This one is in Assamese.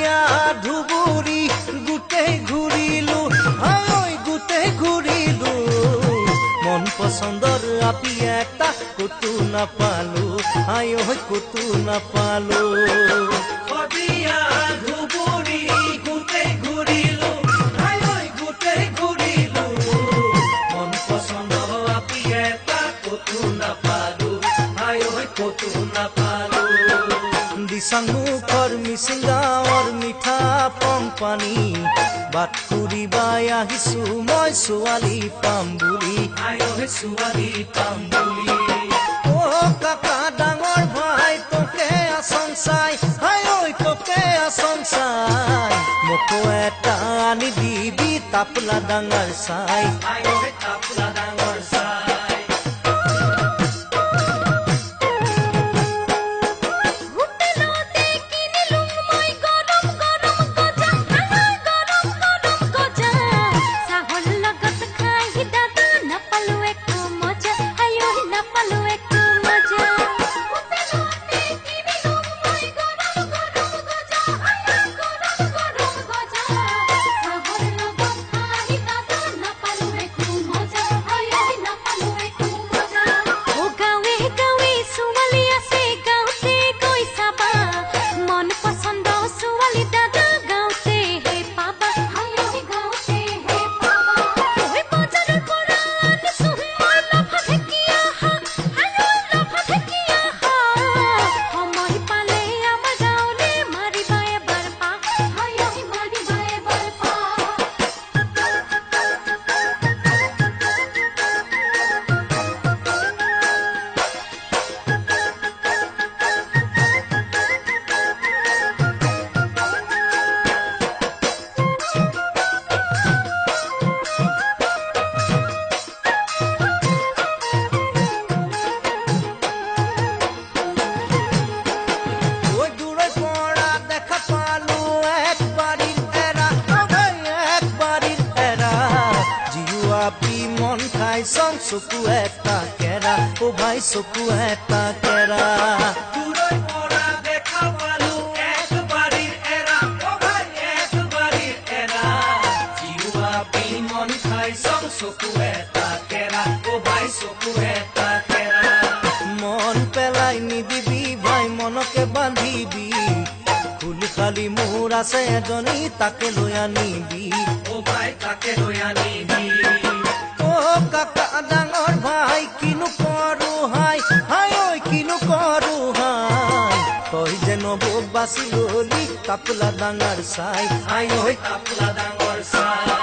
ফাটিয়া ধুবুৰী গোটেই ঘূৰিলো হয় গোটেই ঘূৰিলো মন পছন্দৰ আপি এটা কতো নাপালো আই ঐ কতো নাপালো ফাটিয়া ধুবুৰী গোটেই ঘূৰিলো আই ঐ গোটেই ঘূৰিলো মন পছন্দৰ আপি এটা কতো নাপালো আই ঐ কতো নাপালো দিচাং মুখৰ মিচিং গাঁৱৰ মিঠা পংপানী বাট ফুৰিবাই আহিছো মই ছোৱালী পাম বুলি আই ঐ ছোৱালী পাম বুলি অ কাকা ডাঙৰ ভাই তোকে আচন চাই আই ঐ তোকে আচন চাই মোকো এটা আনি দিবি তাপলা ডাঙৰ চাই আই ঐ তাপলা ডাঙৰ চাই মন খাই চং চকু এটা কেৰা ও ভাই চকু এটা কেৰা দূৰৈ পৰা দেখা পালো একবাৰিৰ এৰা ও ভাই একবাৰিৰ এৰা জিউৱাপি মন খাই চং চকু এটা কেৰা ও ভাই চকু এটা কেৰা মন পেলাই নিদিবি ভাই মনকে বান্ধিবি খুলি খালি মোৰ আছে এজনী তাকে লৈ আনিবি ও ভাই তাকে লৈ আনিবি কাকা ডাঙৰ ভাই কিনো কৰো হাই হাই ঐ কিনো কৰো হাই তই যে নবক বাচি ললি তাপলা ডাঙৰ চাই হাই ঐ তাপলা ডাঙৰ চাই